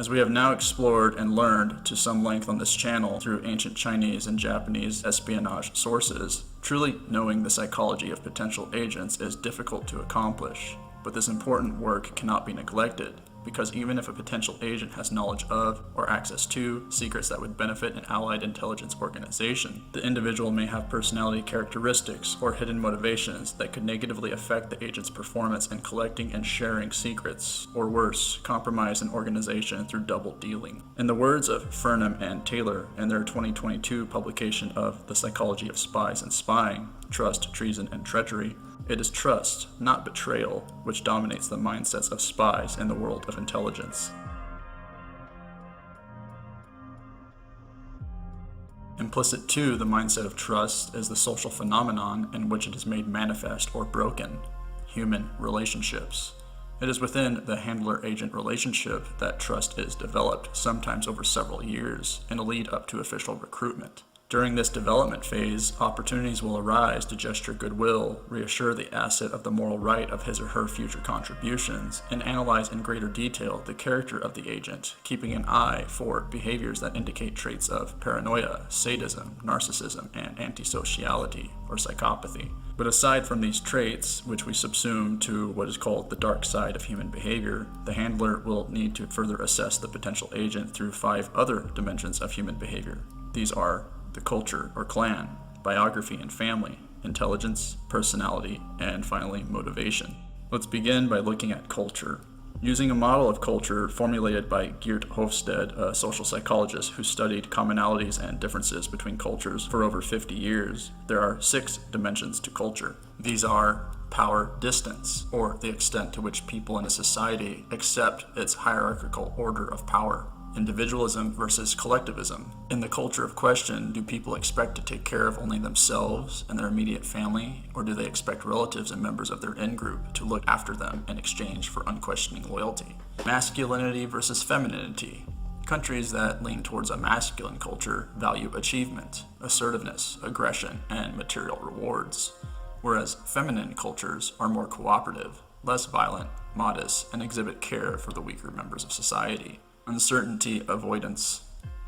As we have now explored and learned to some length on this channel through ancient Chinese and Japanese espionage sources, truly knowing the psychology of potential agents is difficult to accomplish. But this important work cannot be neglected, because even if a potential agent has knowledge of or access to secrets that would benefit an allied intelligence organization, the individual may have personality characteristics or hidden motivations that could negatively affect the agent's performance in collecting and sharing secrets, or worse, compromise an organization through double dealing. In the words of Furnham and Taylor in their 2022 publication of The Psychology of Spies and Spying, Trust, Treason, and Treachery, it is trust, not betrayal, which dominates the mindsets of spies in the world of intelligence. Implicit to the mindset of trust is the social phenomenon in which it is made manifest or broken: human relationships. It is within the handler-agent relationship that trust is developed, sometimes over several years, in a lead up to official recruitment. During this development phase, opportunities will arise to gesture goodwill, reassure the asset of the moral right of his or her future contributions, and analyze in greater detail the character of the agent, keeping an eye for behaviors that indicate traits of paranoia, sadism, narcissism, and antisociality, or psychopathy. But aside from these traits, which we subsume to what is called the dark side of human behavior, the handler will need to further assess the potential agent through 5 other dimensions of human behavior. These are the culture or clan, biography and family, intelligence, personality, and finally motivation. Let's begin by looking at culture. Using a model of culture formulated by Geert Hofstede, a social psychologist who studied commonalities and differences between cultures for over 50 years, there are 6 dimensions to culture. These are power distance, or the extent to which people in a society accept its hierarchical order of power. Individualism versus collectivism. In the culture of question, do people expect to take care of only themselves and their immediate family, or do they expect relatives and members of their in-group to look after them in exchange for unquestioning loyalty? Masculinity versus femininity. Countries that lean towards a masculine culture value achievement, assertiveness, aggression, and material rewards, whereas feminine cultures are more cooperative, less violent, modest, and exhibit care for the weaker members of society. Uncertainty avoidance.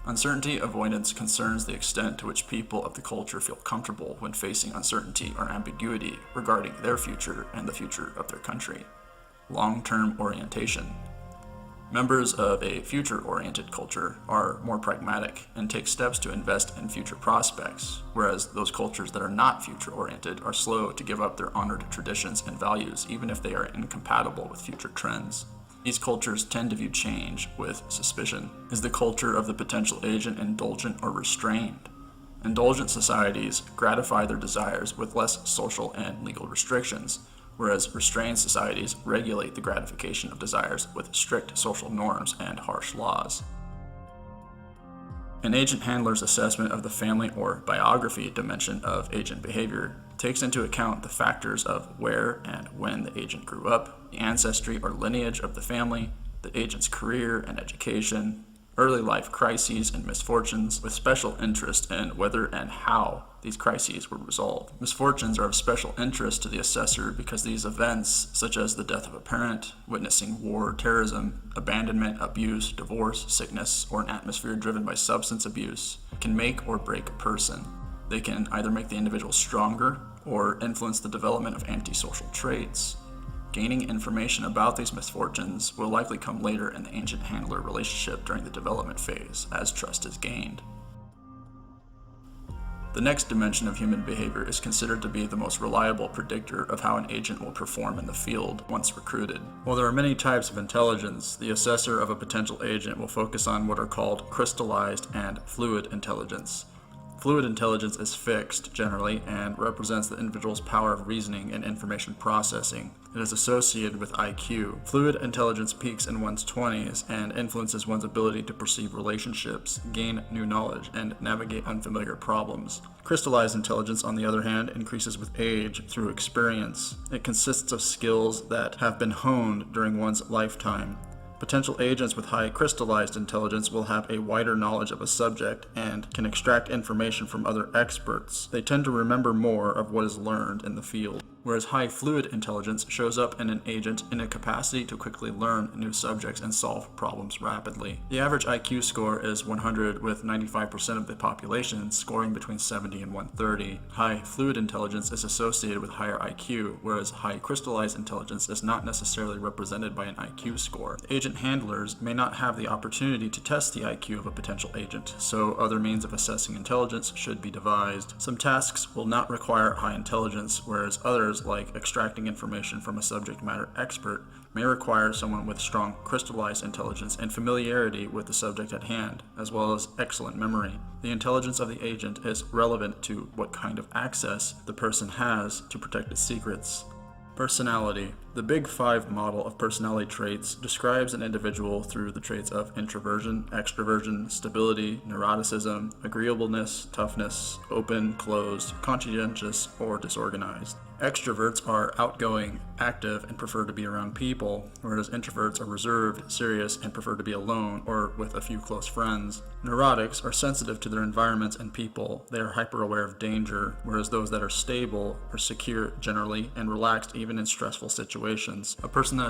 Uncertainty avoidance concerns the extent to which people of the culture feel comfortable when facing uncertainty or ambiguity regarding their future and the future of their country. Long-term orientation. Members of a future-oriented culture are more pragmatic and take steps to invest in future prospects, whereas those cultures that are not future-oriented are slow to give up their honored traditions and values even if they are incompatible with future trends. These cultures tend to view change with suspicion. Is the culture of the potential agent indulgent or restrained? Indulgent societies gratify their desires with less social and legal restrictions, whereas restrained societies regulate the gratification of desires with strict social norms and harsh laws. An agent handler's assessment of the family or biography dimension of agent behavior takes into account the factors of where and when the agent grew up, the ancestry or lineage of the family, the agent's career and education, early life crises and misfortunes, with special interest in whether and how these crises were resolved. Misfortunes are of special interest to the assessor because these events, such as the death of a parent, witnessing war, terrorism, abandonment, abuse, divorce, sickness, or an atmosphere driven by substance abuse, can make or break a person. They can either make the individual stronger or influence the development of antisocial traits. Gaining information about these misfortunes will likely come later in the agent-handler relationship during the development phase, as trust is gained. The next dimension of human behavior is considered to be the most reliable predictor of how an agent will perform in the field once recruited. While there are many types of intelligence, the assessor of a potential agent will focus on what are called crystallized and fluid intelligence. Fluid intelligence is fixed, generally, and represents the individual's power of reasoning and information processing. It is associated with IQ. Fluid intelligence peaks in one's 20s and influences one's ability to perceive relationships, gain new knowledge, and navigate unfamiliar problems. Crystallized intelligence, on the other hand, increases with age through experience. It consists of skills that have been honed during one's lifetime. Potential agents with high crystallized intelligence will have a wider knowledge of a subject and can extract information from other experts. They tend to remember more of what is learned in the field. whereas high fluid intelligence shows up in an agent in a capacity to quickly learn new subjects and solve problems rapidly. The average IQ score is 100, with 95% of the population scoring between 70 and 130. High fluid intelligence is associated with higher IQ, whereas high crystallized intelligence is not necessarily represented by an IQ score. Agent handlers may not have the opportunity to test the IQ of a potential agent, so other means of assessing intelligence should be devised. Some tasks will not require high intelligence, whereas others, like extracting information from a subject matter expert, may require someone with strong crystallized intelligence and familiarity with the subject at hand, as well as excellent memory. The intelligence of the agent is relevant to what kind of access the person has to protect its secrets. Personality. The Big Five model of personality traits describes an individual through the traits of introversion, extroversion, stability, neuroticism, agreeableness, toughness, open, closed, conscientious, or disorganized. Extroverts are outgoing, active, and prefer to be around people, whereas introverts are reserved, serious, and prefer to be alone or with a few close friends. Neurotics are sensitive to their environments and people. They are hyper-aware of danger, whereas those that are stable are secure generally and relaxed even in stressful situations. A person that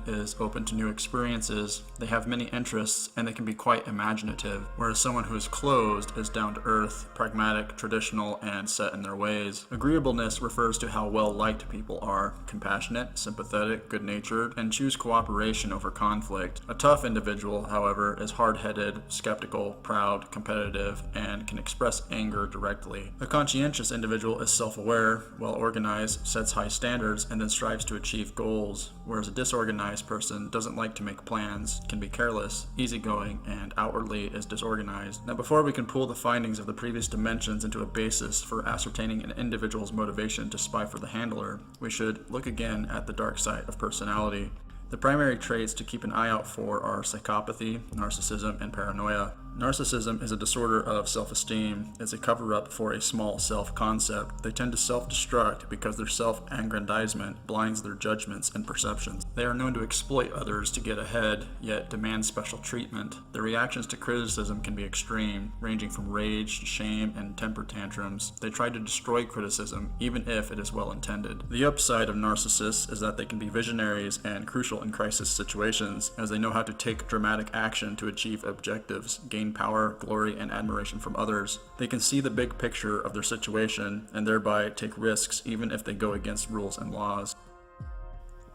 is open to new experiences. They have many interests, and they can be quite imaginative, whereas someone who is closed is down to earth, pragmatic, traditional, and set in their ways. Agreeableness refers to how well-liked people are, compassionate, sympathetic, good-natured, and choose cooperation over conflict. A tough individual, however, is hard-headed, skeptical, proud, competitive, and can express anger directly. A conscientious individual is self-aware, well-organized, sets high standards, and then strives to achieve goals, whereas a disorganized person doesn't like to make plans, can be careless, easygoing, and outwardly is disorganized. Now, before we can pull the findings of the previous dimensions into a basis for ascertaining an individual's motivation to spy for the handler, we should look again at the dark side of personality. The primary traits to keep an eye out for are psychopathy, narcissism, and paranoia. Narcissism is a disorder of self-esteem. It's a cover-up for a small self-concept. They tend to self-destruct because their self-aggrandizement blinds their judgments and perceptions. They are known to exploit others to get ahead, yet demand special treatment. Their reactions to criticism can be extreme, ranging from rage, shame, and temper tantrums. They try to destroy criticism, even if it is well-intended. The upside of narcissists is that they can be visionaries and crucial in crisis situations, as they know how to take dramatic action to achieve objectives, gain power, glory, and admiration from others. They can see the big picture of their situation and thereby take risks even if they go against rules and laws.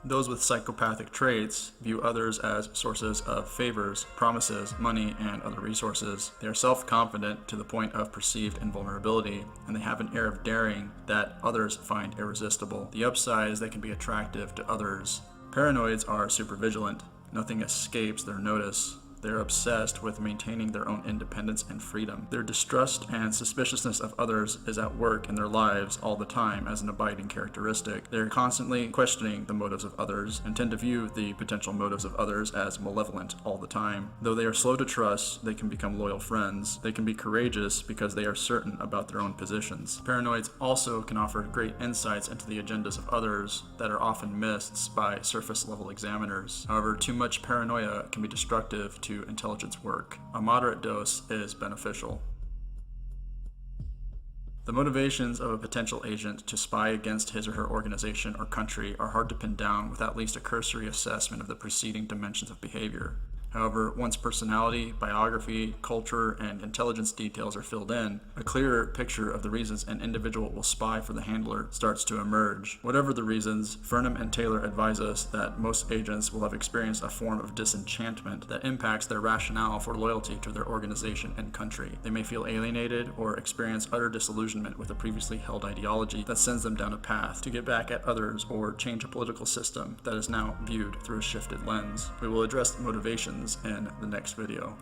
Those with psychopathic traits view others as sources of favors, promises, money, and other resources. They are self-confident to the point of perceived invulnerability, and they have an air of daring that others find irresistible. The upside is they can be attractive to others. Paranoids are supervigilant. Nothing escapes their notice. They're obsessed with maintaining their own independence and freedom. Their distrust and suspiciousness of others is at work in their lives all the time as an abiding characteristic. They're constantly questioning the motives of others and tend to view the potential motives of others as malevolent all the time. Though they are slow to trust, they can become loyal friends. They can be courageous because they are certain about their own positions. Paranoids also can offer great insights into the agendas of others that are often missed by surface-level examiners. However, too much paranoia can be destructive to intelligence work. A moderate dose is beneficial. The motivations of a potential agent to spy against his or her organization or country are hard to pin down with at least a cursory assessment of the preceding dimensions of behavior. However, once personality, biography, culture, and intelligence details are filled in, a clearer picture of the reasons an individual will spy for the handler starts to emerge. Whatever the reasons, Furnham and Taylor advise us that most agents will have experienced a form of disenchantment that impacts their rationale for loyalty to their organization and country. They may feel alienated or experience utter disillusionment with a previously held ideology that sends them down a path to get back at others or change a political system that is now viewed through a shifted lens. We will address the motivations in the next video.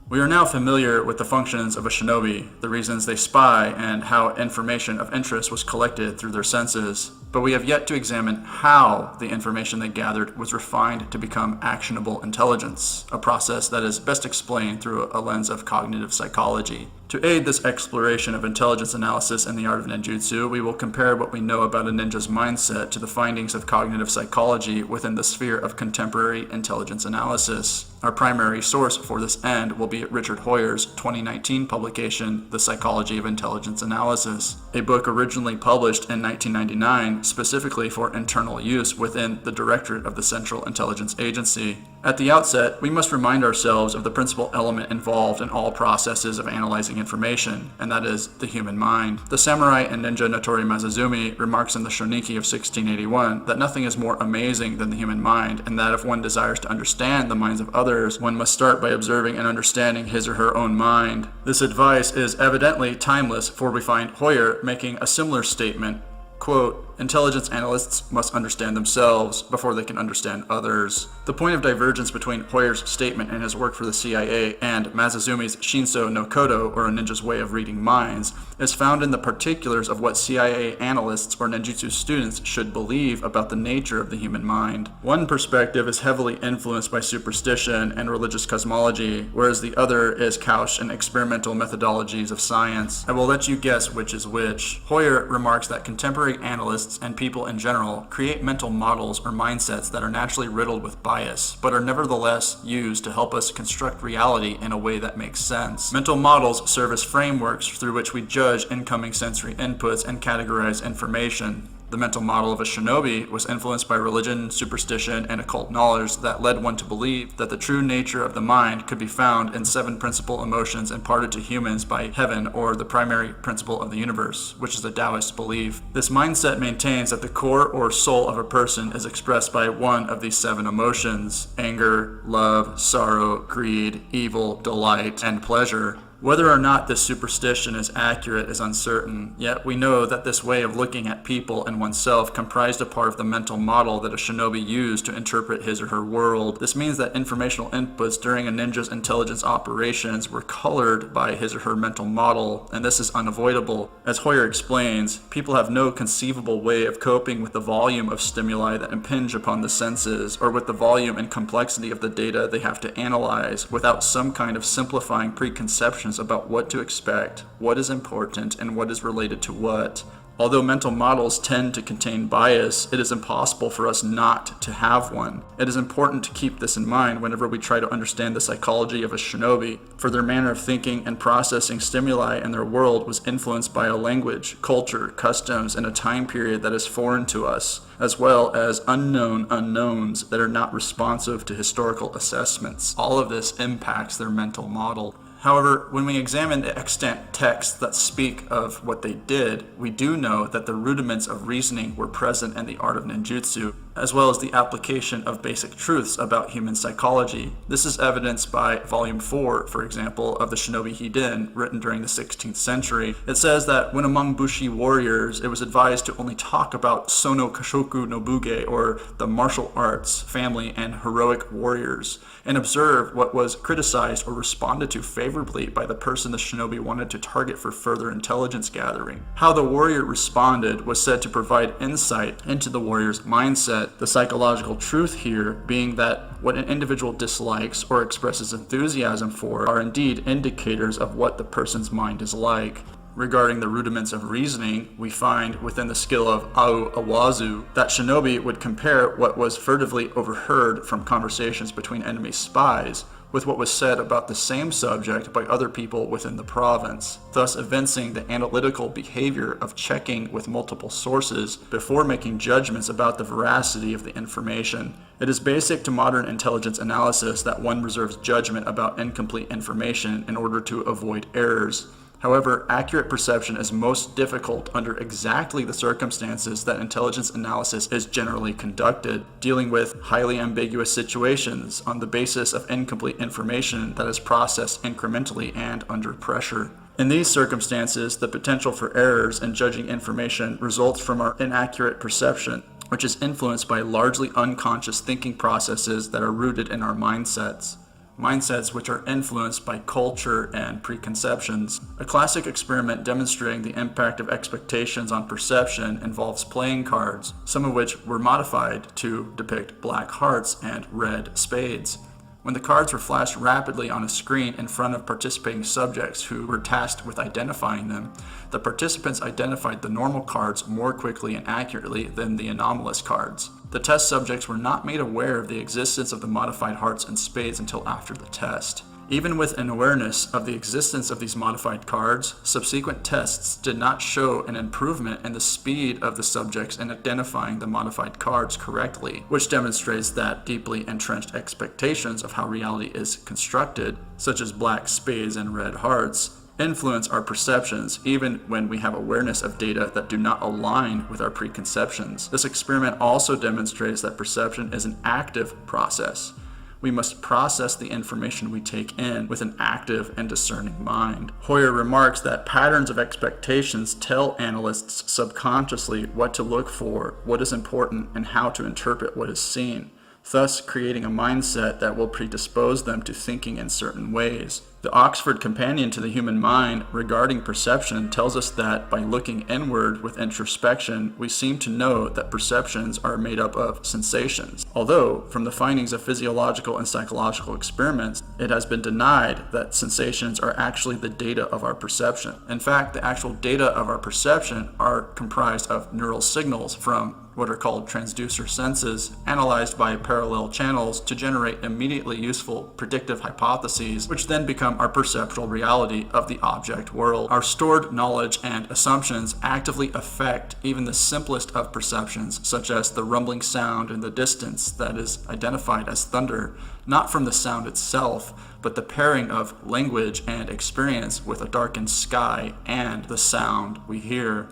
We are now familiar with the functions of a shinobi, the reasons they spy, and how information of interest was collected through their senses, but we have yet to examine how the information they gathered was refined to become actionable intelligence, a process that is best explained through a lens of cognitive psychology. To aid this exploration of intelligence analysis in the art of ninjutsu, we will compare what we know about a ninja's mindset to the findings of cognitive psychology within the sphere of contemporary intelligence analysis. Our primary source for this end will be Richard Hoyer's 2019 publication, The Psychology of Intelligence Analysis, a book originally published in 1999 specifically for internal use within the Directorate of the Central Intelligence Agency. At the outset, we must remind ourselves of the principal element involved in all processes of analyzing information, and that is the human mind. The samurai and ninja Notori Mazazumi remarks in the Shoniki of 1681 that nothing is more amazing than the human mind, and that if one desires to understand the minds of others, one must start by observing and understanding his or her own mind. This advice is evidently timeless, for we find Hoyer making a similar statement, quote, "Intelligence analysts must understand themselves before they can understand others." The point of divergence between Hoyer's statement and his work for the CIA and Masazumi's Shinso no Kodo, or a ninja's way of reading minds, is found in the particulars of what CIA analysts or ninjutsu students should believe about the nature of the human mind. One perspective is heavily influenced by superstition and religious cosmology, whereas the other is couched in experimental methodologies of science. I will let you guess which is which. Hoyer remarks that contemporary analysts and people in general create mental models or mindsets that are naturally riddled with bias, but are nevertheless used to help us construct reality in a way that makes sense. Mental models serve as frameworks through which we judge incoming sensory inputs and categorize information. The mental model of a shinobi was influenced by religion, superstition, and occult knowledge that led one to believe that the true nature of the mind could be found in 7 principal emotions imparted to humans by heaven, or the primary principle of the universe, which is a Taoist belief. This mindset maintains that the core or soul of a person is expressed by one of these 7 emotions: anger, love, sorrow, greed, evil, delight, and pleasure. Whether or not this superstition is accurate is uncertain, yet we know that this way of looking at people and oneself comprised a part of the mental model that a shinobi used to interpret his or her world. This means that informational inputs during a ninja's intelligence operations were colored by his or her mental model, and this is unavoidable. As Hoyer explains, people have no conceivable way of coping with the volume of stimuli that impinge upon the senses, or with the volume and complexity of the data they have to analyze, without some kind of simplifying preconceptions about what to expect, what is important, and what is related to what. Although mental models tend to contain bias, it is impossible for us not to have one. It is important to keep this in mind whenever we try to understand the psychology of a shinobi, for their manner of thinking and processing stimuli in their world was influenced by a language, culture, customs, and a time period that is foreign to us, as well as unknown unknowns that are not responsive to historical assessments. All of this impacts their mental model. However, when we examine the extant texts that speak of what they did, we do know that the rudiments of reasoning were present in the art of ninjutsu, as well as the application of basic truths about human psychology. This is evidenced by Volume 4, for example, of the Shinobi Hiden, written during the 16th century. It says that when among Bushi warriors, it was advised to only talk about Sono Kashoku no Buge, or the martial arts, family, and heroic warriors, and observe what was criticized or responded to favorably by the person the shinobi wanted to target for further intelligence gathering. How the warrior responded was said to provide insight into the warrior's mindset, the psychological truth here being that what an individual dislikes or expresses enthusiasm for are indeed indicators of what the person's mind is like. Regarding the rudiments of reasoning, we find within the skill of Au Awazu that shinobi would compare what was furtively overheard from conversations between enemy spies with what was said about the same subject by other people within the province, thus evincing the analytical behavior of checking with multiple sources before making judgments about the veracity of the information. It is basic to modern intelligence analysis that one reserves judgment about incomplete information in order to avoid errors. However, accurate perception is most difficult under exactly the circumstances that intelligence analysis is generally conducted, dealing with highly ambiguous situations on the basis of incomplete information that is processed incrementally and under pressure. In these circumstances, the potential for errors in judging information results from our inaccurate perception, which is influenced by largely unconscious thinking processes that are rooted in our mindsets. Mindsets which are influenced by culture and preconceptions. A classic experiment demonstrating the impact of expectations on perception involves playing cards, some of which were modified to depict black hearts and red spades. When the cards were flashed rapidly on a screen in front of participating subjects who were tasked with identifying them, the participants identified the normal cards more quickly and accurately than the anomalous cards. The test subjects were not made aware of the existence of the modified hearts and spades until after the test. Even with an awareness of the existence of these modified cards, subsequent tests did not show an improvement in the speed of the subjects in identifying the modified cards correctly, which demonstrates that deeply entrenched expectations of how reality is constructed, such as black spades and red hearts, influence our perceptions even when we have awareness of data that do not align with our preconceptions. This experiment also demonstrates that perception is an active process. We must process the information we take in with an active and discerning mind. Hoyer remarks that patterns of expectations tell analysts subconsciously what to look for, what is important, and how to interpret what is seen, thus creating a mindset that will predispose them to thinking in certain ways. The Oxford Companion to the Human Mind regarding perception tells us that by looking inward with introspection, we seem to know that perceptions are made up of sensations. Although, from the findings of physiological and psychological experiments, it has been denied that sensations are actually the data of our perception. In fact, the actual data of our perception are comprised of neural signals from what are called transducer senses, analyzed by parallel channels to generate immediately useful predictive hypotheses, which then become our perceptual reality of the object world. Our stored knowledge and assumptions actively affect even the simplest of perceptions, such as the rumbling sound in the distance that is identified as thunder, not from the sound itself, but the pairing of language and experience with a darkened sky and the sound we hear.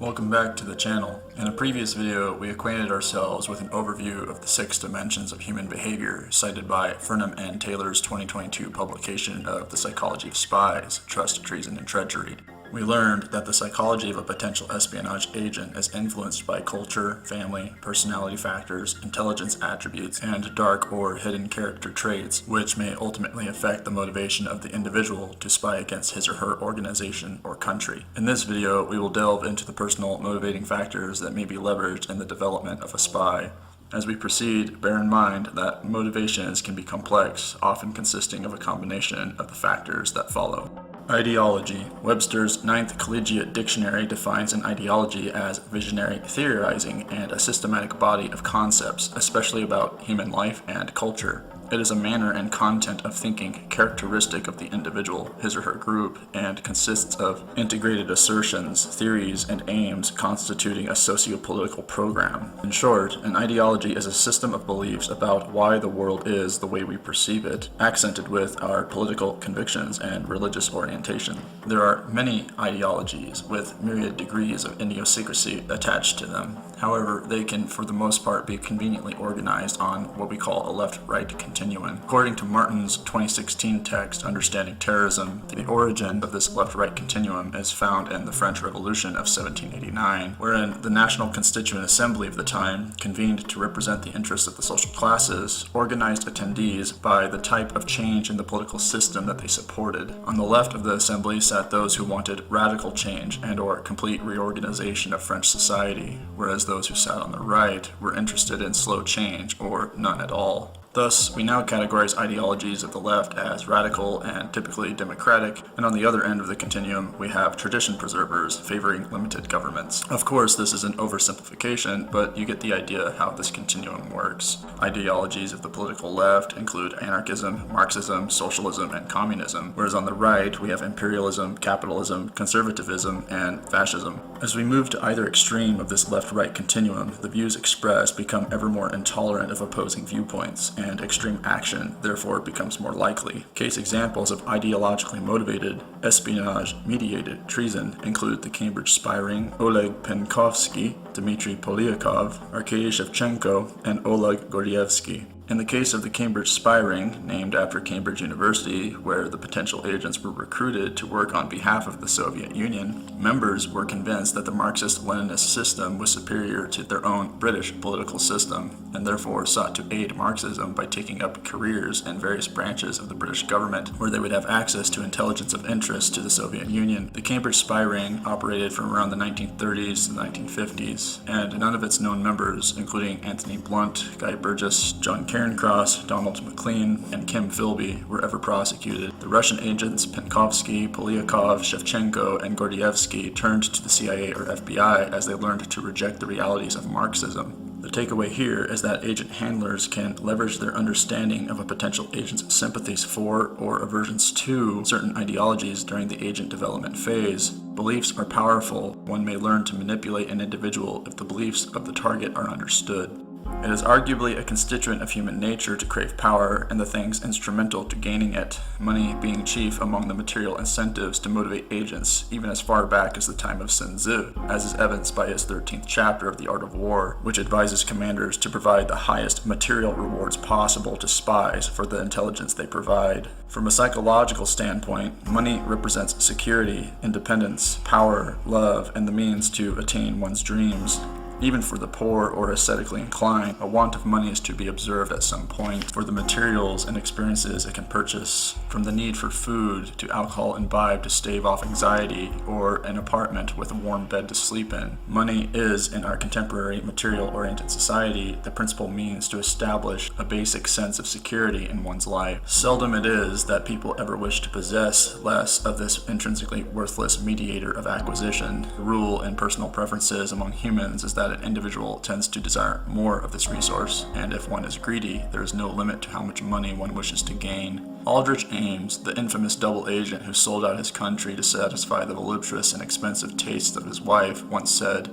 Welcome back to the channel. In a previous video, we acquainted ourselves with an overview of the 6 dimensions of human behavior cited by Furnham and Taylor's 2022 publication of The Psychology of Spies, Trust, Treason, and Treachery. We learned that the psychology of a potential espionage agent is influenced by culture, family, personality factors, intelligence attributes, and dark or hidden character traits, which may ultimately affect the motivation of the individual to spy against his or her organization or country. In this video, we will delve into the personal motivating factors that may be leveraged in the development of a spy. As we proceed, bear in mind that motivations can be complex, often consisting of a combination of the factors that follow. Ideology. Webster's Ninth Collegiate Dictionary defines an ideology as visionary theorizing and a systematic body of concepts, especially about human life and culture. It is a manner and content of thinking characteristic of the individual, his or her group, and consists of integrated assertions, theories, and aims constituting a socio-political program. In short, an ideology is a system of beliefs about why the world is the way we perceive it, accented with our political convictions and religious orientation. There are many ideologies with myriad degrees of idiosyncrasy attached to them. However, they can, for the most part, be conveniently organized on what we call a left-right continuum. According to Martin's 2016 text, Understanding Terrorism, the origin of this left-right continuum is found in the French Revolution of 1789, wherein the National Constituent Assembly of the time, convened to represent the interests of the social classes, organized attendees by the type of change in the political system that they supported. On the left of the assembly sat those who wanted radical change and/or complete reorganization of French society, whereas those who sat on the right were interested in slow change or none at all. Thus, we now categorize ideologies of the left as radical and typically democratic, and on the other end of the continuum, we have tradition preservers favoring limited governments. Of course, this is an oversimplification, but you get the idea how this continuum works. Ideologies of the political left include anarchism, Marxism, socialism, and communism, whereas on the right, we have imperialism, capitalism, conservatism, and fascism. As we move to either extreme of this left-right continuum, the views expressed become ever more intolerant of opposing viewpoints, and extreme action therefore becomes more likely. Case examples of ideologically motivated, espionage-mediated treason include the Cambridge spy ring, Oleg Penkovsky, Dmitry Polyakov, Arkady Shevchenko, and Oleg Gordievsky. In the case of the Cambridge spy ring, named after Cambridge University, where the potential agents were recruited to work on behalf of the Soviet Union, members were convinced that the Marxist-Leninist system was superior to their own British political system, and therefore sought to aid Marxism by taking up careers in various branches of the British government, where they would have access to intelligence of interest to the Soviet Union. The Cambridge spy ring operated from around the 1930s to the 1950s, and none of its known members, including Anthony Blunt, Guy Burgess, John Cairncross, Donald McLean, and Kim Philby, were ever prosecuted. The Russian agents Penkovsky, Polyakov, Shevchenko, and Gordievsky turned to the CIA or FBI as they learned to reject the realities of Marxism. The takeaway here is that agent handlers can leverage their understanding of a potential agent's sympathies for or aversions to certain ideologies during the agent development phase. Beliefs are powerful. One may learn to manipulate an individual if the beliefs of the target are understood. It is arguably a constituent of human nature to crave power and the things instrumental to gaining it, money being chief among the material incentives to motivate agents, even as far back as the time of Sun Tzu, as is evidenced by his 13th chapter of The Art of War, which advises commanders to provide the highest material rewards possible to spies for the intelligence they provide. From a psychological standpoint, money represents security, independence, power, love, and the means to attain one's dreams. Even for the poor or ascetically inclined, a want of money is to be observed at some point for the materials and experiences it can purchase, from the need for food to alcohol imbibed to stave off anxiety or an apartment with a warm bed to sleep in. Money is, in our contemporary material-oriented society, the principal means to establish a basic sense of security in one's life. Seldom it is that people ever wish to possess less of this intrinsically worthless mediator of acquisition. The rule in personal preferences among humans is that an individual tends to desire more of this resource, and if one is greedy, there is no limit to how much money one wishes to gain. Aldrich Ames, the infamous double agent who sold out his country to satisfy the voluptuous and expensive tastes of his wife, once said,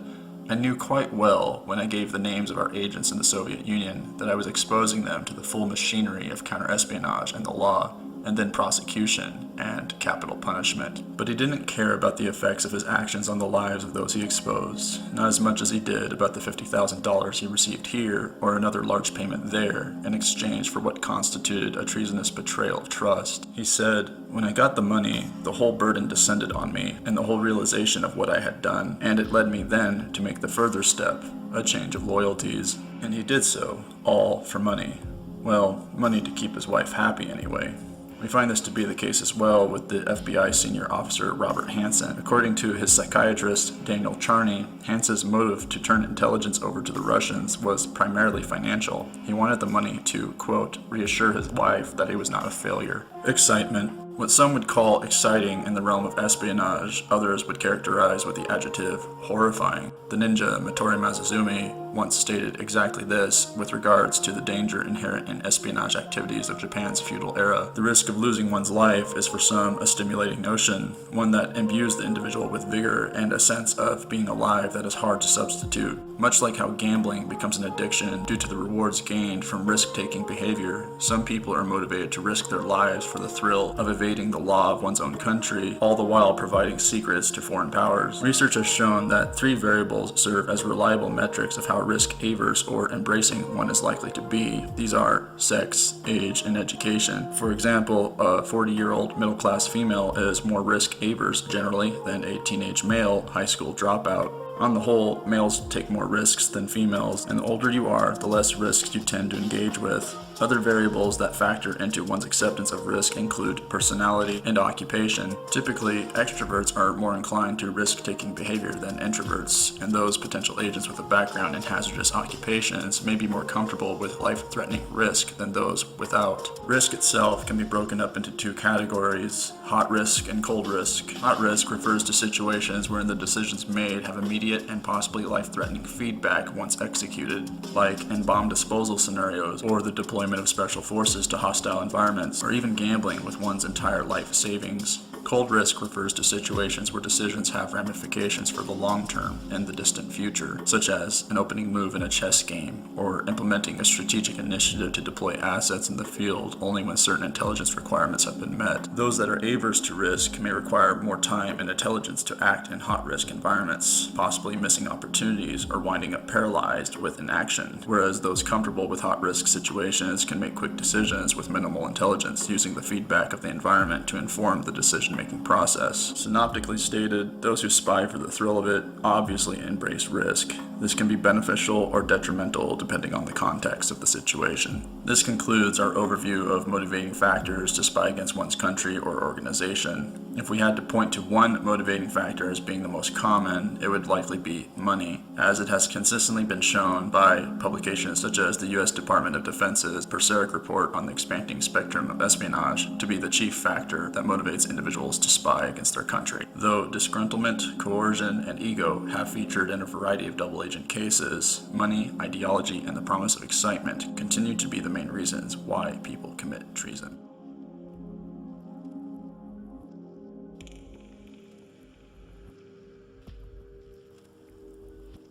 "I knew quite well, when I gave the names of our agents in the Soviet Union, that I was exposing them to the full machinery of counter-espionage and the law, and then prosecution and capital punishment." But he didn't care about the effects of his actions on the lives of those he exposed, not as much as he did about the $50,000 he received here or another large payment there in exchange for what constituted a treasonous betrayal of trust. He said, "When I got the money, the whole burden descended on me and the whole realization of what I had done, and it led me then to make the further step, a change of loyalties." And he did so, all for money. Well, money to keep his wife happy anyway. We find this to be the case as well with the FBI senior officer Robert Hansen. According to his psychiatrist Daniel Charney, Hansen's motive to turn intelligence over to the Russians was primarily financial. He wanted the money to, quote, reassure his wife that he was not a failure. Excitement. What some would call exciting in the realm of espionage, others would characterize with the adjective horrifying. The ninja Matoru Mazuzumi once stated exactly this with regards to the danger inherent in espionage activities of Japan's feudal era. The risk of losing one's life is for some a stimulating notion, one that imbues the individual with vigor and a sense of being alive that is hard to substitute. Much like how gambling becomes an addiction due to the rewards gained from risk-taking behavior, some people are motivated to risk their lives for the thrill of evading the law of one's own country, all the while providing secrets to foreign powers. Research has shown that 3 variables serve as reliable metrics of how risk-averse or embracing one is likely to be. These are sex, age, and education. For example, a 40-year-old middle-class female is more risk-averse generally than a teenage male high school dropout. On the whole, males take more risks than females, and the older you are, the less risks you tend to engage with. Other variables that factor into one's acceptance of risk include personality and occupation. Typically, extroverts are more inclined to risk-taking behavior than introverts, and those potential agents with a background in hazardous occupations may be more comfortable with life-threatening risk than those without. Risk itself can be broken up into 2 categories, hot risk and cold risk. Hot risk refers to situations wherein the decisions made have immediate and possibly life-threatening feedback once executed, like in bomb disposal scenarios or the deployment of special forces to hostile environments, or even gambling with one's entire life savings. Cold risk refers to situations where decisions have ramifications for the long term and the distant future, such as an opening move in a chess game, or implementing a strategic initiative to deploy assets in the field only when certain intelligence requirements have been met. Those that are averse to risk may require more time and intelligence to act in hot risk environments, possibly missing opportunities or winding up paralyzed with inaction, whereas those comfortable with hot risk situations can make quick decisions with minimal intelligence, using the feedback of the environment to inform the decision-making process. Synoptically stated, those who spy for the thrill of it obviously embrace risk. This can be beneficial or detrimental depending on the context of the situation. This concludes our overview of motivating factors to spy against one's country or organization. If we had to point to one motivating factor as being the most common, it would likely be money, as it has consistently been shown by publications such as the U.S. Department of Defense's Berserk report on the expanding spectrum of espionage to be the chief factor that motivates individuals to spy against their country. Though disgruntlement, coercion, and ego have featured in a variety of double agent cases, money, ideology, and the promise of excitement continue to be the main reasons why people commit treason.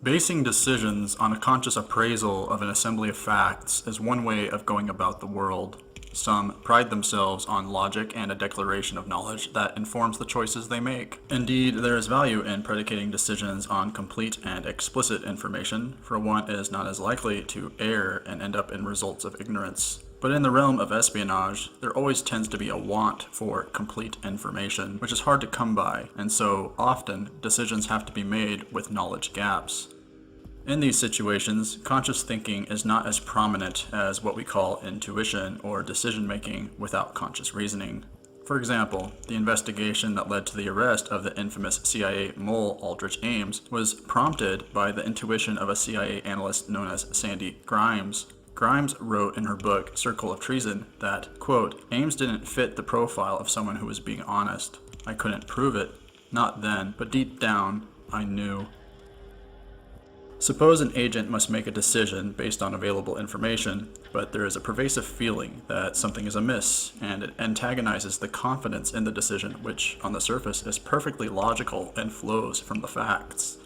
Basing decisions on a conscious appraisal of an assembly of facts is one way of going about the world. Some pride themselves on logic and a declaration of knowledge that informs the choices they make. Indeed, there is value in predicating decisions on complete and explicit information, for one is not as likely to err and end up in results of ignorance. But in the realm of espionage, there always tends to be a want for complete information, which is hard to come by, and so often decisions have to be made with knowledge gaps. In these situations, conscious thinking is not as prominent as what we call intuition or decision-making without conscious reasoning. For example, the investigation that led to the arrest of the infamous CIA mole Aldrich Ames was prompted by the intuition of a CIA analyst known as Sandy Grimes. Grimes wrote in her book, Circle of Treason, that, quote, Ames didn't fit the profile of someone who was being honest. I couldn't prove it. Not then, but deep down, I knew. Suppose an agent must make a decision based on available information, but there is a pervasive feeling that something is amiss, and it antagonizes the confidence in the decision, which, on the surface, is perfectly logical and flows from the facts.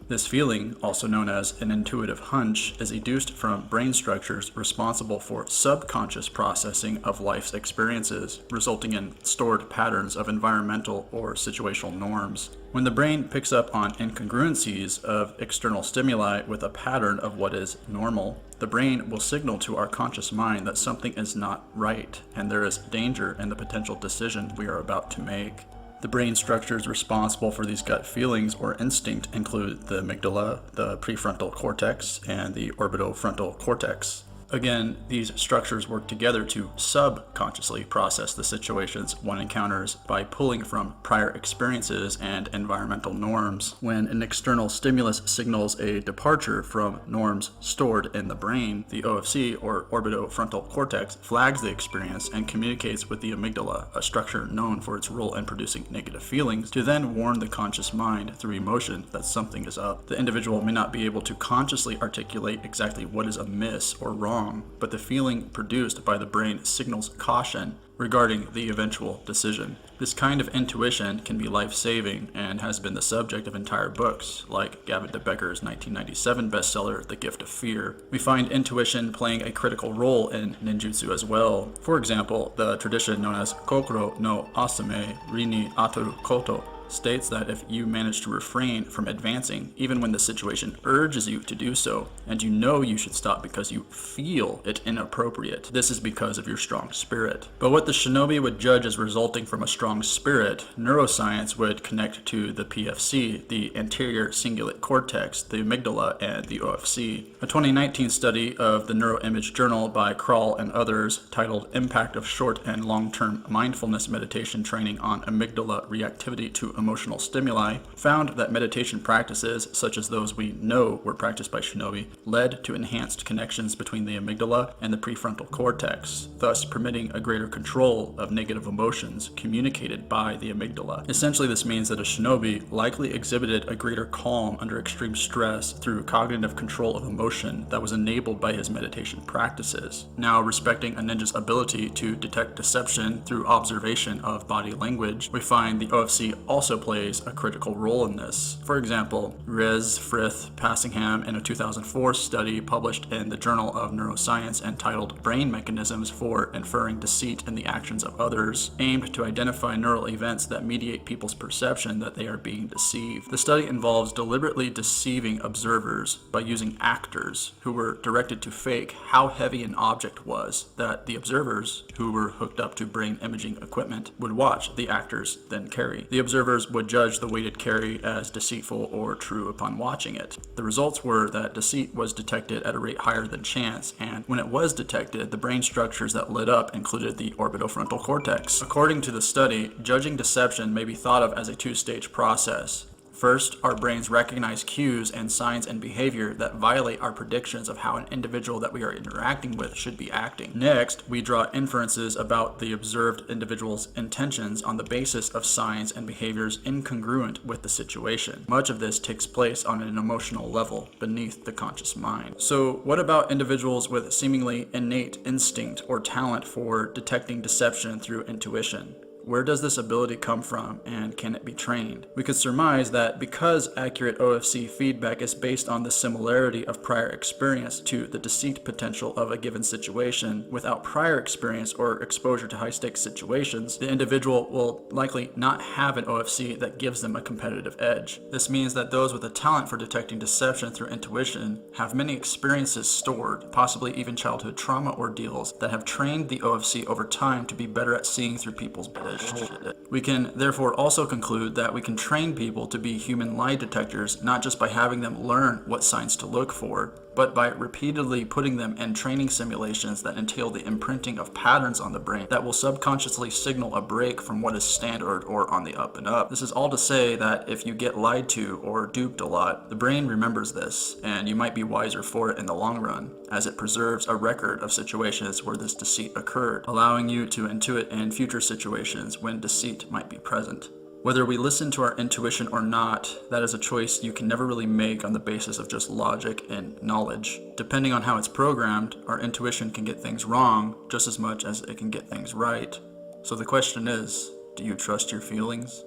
This feeling, also known as an intuitive hunch, is educed from brain structures responsible for subconscious processing of life's experiences, resulting in stored patterns of environmental or situational norms. When the brain picks up on incongruencies of external stimuli with a pattern of what is normal, the brain will signal to our conscious mind that something is not right, and there is danger in the potential decision we are about to make. The brain structures responsible for these gut feelings or instinct include the amygdala, the prefrontal cortex, and the orbitofrontal cortex. Again, these structures work together to subconsciously process the situations one encounters by pulling from prior experiences and environmental norms. When an external stimulus signals a departure from norms stored in the brain, the OFC, or orbitofrontal cortex, flags the experience and communicates with the amygdala, a structure known for its role in producing negative feelings, to then warn the conscious mind through emotion that something is up. The individual may not be able to consciously articulate exactly what is amiss or wrong, but the feeling produced by the brain signals caution regarding the eventual decision. This kind of intuition can be life-saving and has been the subject of entire books, like Gavin de Becker's 1997 bestseller, The Gift of Fear. We find intuition playing a critical role in ninjutsu as well. For example, the tradition known as Kokoro no Asame Rini Ataru Koto states that if you manage to refrain from advancing, even when the situation urges you to do so, and you know you should stop because you feel it inappropriate, this is because of your strong spirit. But what the shinobi would judge as resulting from a strong spirit, neuroscience would connect to the PFC, the anterior cingulate cortex, the amygdala, and the OFC. A 2019 study of the Neuroimage Journal by Krall and others, titled Impact of Short and Long-Term Mindfulness Meditation Training on Amygdala Reactivity to to emotional stimuli, found that meditation practices, such as those we know were practiced by shinobi, led to enhanced connections between the amygdala and the prefrontal cortex, thus permitting a greater control of negative emotions communicated by the amygdala. Essentially, this means that a shinobi likely exhibited a greater calm under extreme stress through cognitive control of emotion that was enabled by his meditation practices. Now, respecting a ninja's ability to detect deception through observation of body language, we find the OFC also plays a critical role in this. For example, Rez, Frith, Passingham, in a 2004 study published in the Journal of Neuroscience entitled Brain Mechanisms for Inferring Deceit in the Actions of Others, aimed to identify neural events that mediate people's perception that they are being deceived. The study involves deliberately deceiving observers by using actors who were directed to fake how heavy an object was that the observers, who were hooked up to brain imaging equipment, would watch the actors then carry. The observers would judge the weighted carry as deceitful or true upon watching it. The results were that deceit was detected at a rate higher than chance, and when it was detected, the brain structures that lit up included the orbitofrontal cortex. According to the study, judging deception may be thought of as a two-stage process. First, our brains recognize cues and signs and behavior that violate our predictions of how an individual that we are interacting with should be acting. Next, we draw inferences about the observed individual's intentions on the basis of signs and behaviors incongruent with the situation. Much of this takes place on an emotional level beneath the conscious mind. So, what about individuals with seemingly innate instinct or talent for detecting deception through intuition? Where does this ability come from, and can it be trained? We could surmise that because accurate OFC feedback is based on the similarity of prior experience to the deceit potential of a given situation, without prior experience or exposure to high-stakes situations, the individual will likely not have an OFC that gives them a competitive edge. This means that those with a talent for detecting deception through intuition have many experiences stored, possibly even childhood trauma ordeals, that have trained the OFC over time to be better at seeing through people's business. We can therefore also conclude that we can train people to be human lie detectors, not just by having them learn what signs to look for, but by repeatedly putting them in training simulations that entail the imprinting of patterns on the brain that will subconsciously signal a break from what is standard or on the up and up. This is all to say that if you get lied to or duped a lot, the brain remembers this, and you might be wiser for it in the long run, as it preserves a record of situations where this deceit occurred, allowing you to intuit in future situations when deceit might be present. Whether we listen to our intuition or not, that is a choice you can never really make on the basis of just logic and knowledge. Depending on how it's programmed, our intuition can get things wrong just as much as it can get things right. So the question is, do you trust your feelings?